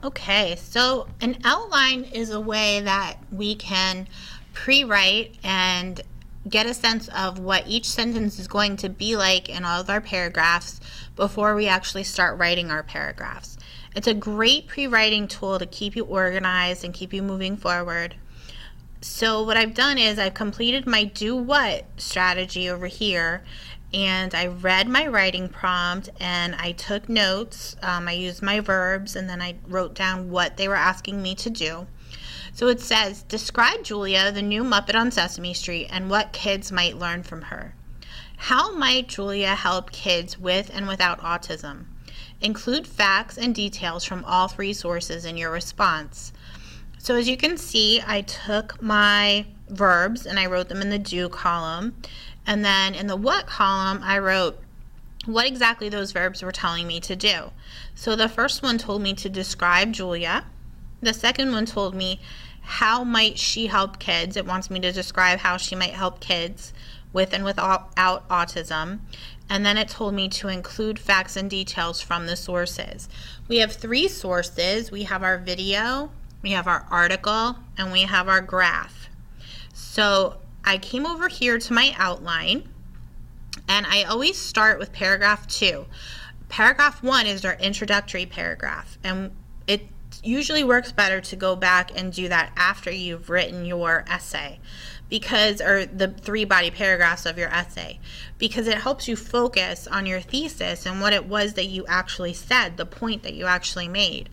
Okay, so an outline is a way that we can pre-write and get a sense of what each sentence is going to be like in all of our paragraphs before we actually start writing our paragraphs. It's a great pre-writing tool to keep you organized and keep you moving forward. So what I've done is I've completed my do what strategy over here, and I read my writing prompt and I took notes. I used my verbs and then I wrote down what they were asking me to do. So it says, describe Julia, the new Muppet on Sesame Street, and what kids might learn from her. How might Julia help kids with and without autism? Include facts and details from all three sources in your response. So as you can see, I took my verbs and I wrote them in the do column. And then in the what column, I wrote what exactly those verbs were telling me to do. So the first one told me to describe Julia. The second one told me how might she help kids. It wants me to describe how she might help kids with and without autism. And then it told me to include facts and details from the sources. We have three sources. We have our video, we have our article, and we have our graph. So I came over here to my outline, and I always start with paragraph 2. Paragraph 1 is our introductory paragraph, and it usually works better to go back and do that after you've written your essay, or the 3 body paragraphs of your essay, because it helps you focus on your thesis and what it was that you actually said, the point that you actually made.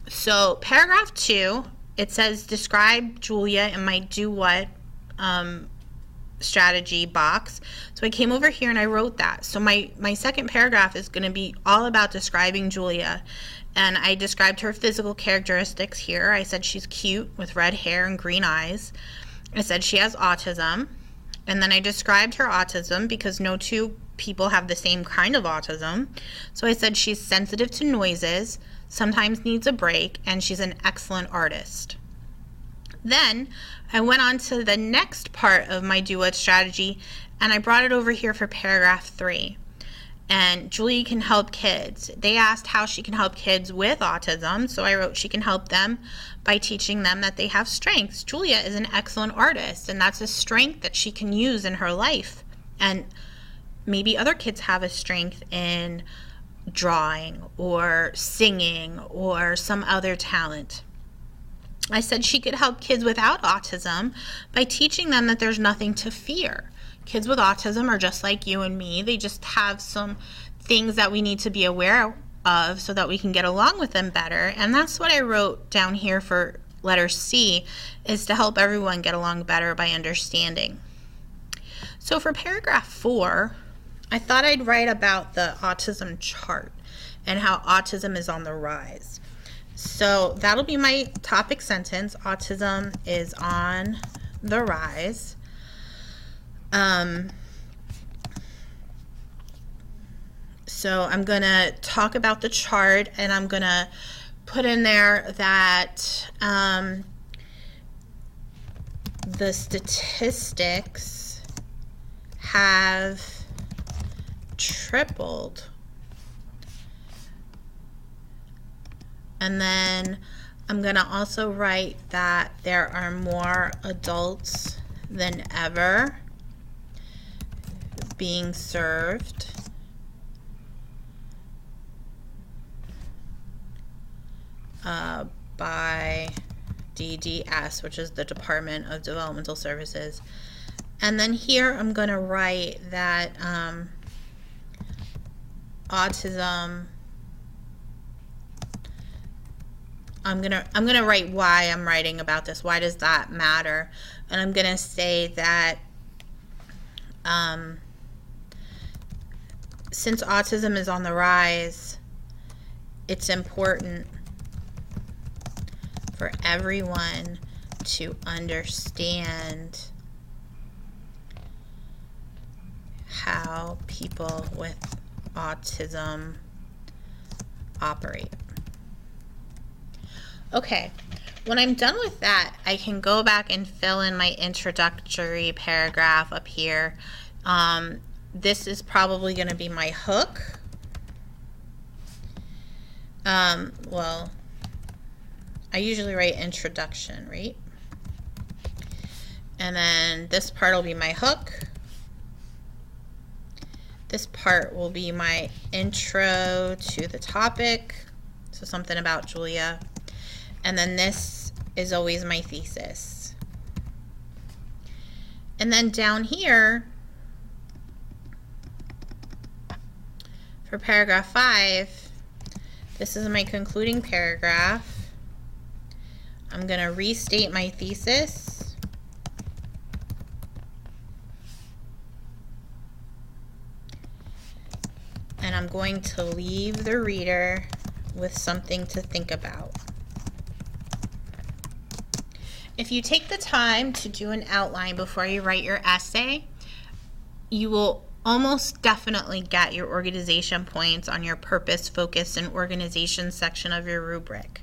So paragraph 2, it says describe Julia in my do what strategy box. So I came over here and I wrote that. So my second paragraph is going to be all about describing Julia, and I described her physical characteristics here. I said she's cute with red hair and green eyes. I said she has autism, and then I described her autism because no two people have the same kind of autism. So I said she's sensitive to noises, sometimes needs a break, and she's an excellent artist. Then I went on to the next part of my do what strategy, and I brought it over here for paragraph 3. And Julia can help kids. They asked how she can help kids with autism, so I wrote she can help them by teaching them that they have strengths. Julia is an excellent artist, and that's a strength that she can use in her life. And maybe other kids have a strength in drawing or singing or some other talent. I said she could help kids without autism by teaching them that there's nothing to fear. Kids with autism are just like you and me. They just have some things that we need to be aware of so that we can get along with them better. And that's what I wrote down here for letter C, is to help everyone get along better by understanding. So for paragraph 4, I thought I'd write about the autism chart and how autism is on the rise. So that'll be my topic sentence. Autism is on the rise. So I'm going to talk about the chart, and I'm going to put in there that the statistics have tripled. And then I'm going to also write that there are more adults than ever being served by DDS, which is the Department of Developmental Services. And then here I'm going to write that autism, I'm gonna write why I'm writing about this. Why does that matter? And I'm gonna say that since autism is on the rise, it's important for everyone to understand how people with autism operate. Okay, when I'm done with that, I can go back and fill in my introductory paragraph up here. This is probably going to be my hook. Well, I usually write introduction, right? And then this part will be my hook. This part will be my intro to the topic, so something about Julia. And then this is always my thesis. And then down here, for paragraph 5, this is my concluding paragraph. I'm going to restate my thesis. And I'm going to leave the reader with something to think about. If you take the time to do an outline before you write your essay, you will almost definitely get your organization points on your purpose, focus, and organization section of your rubric.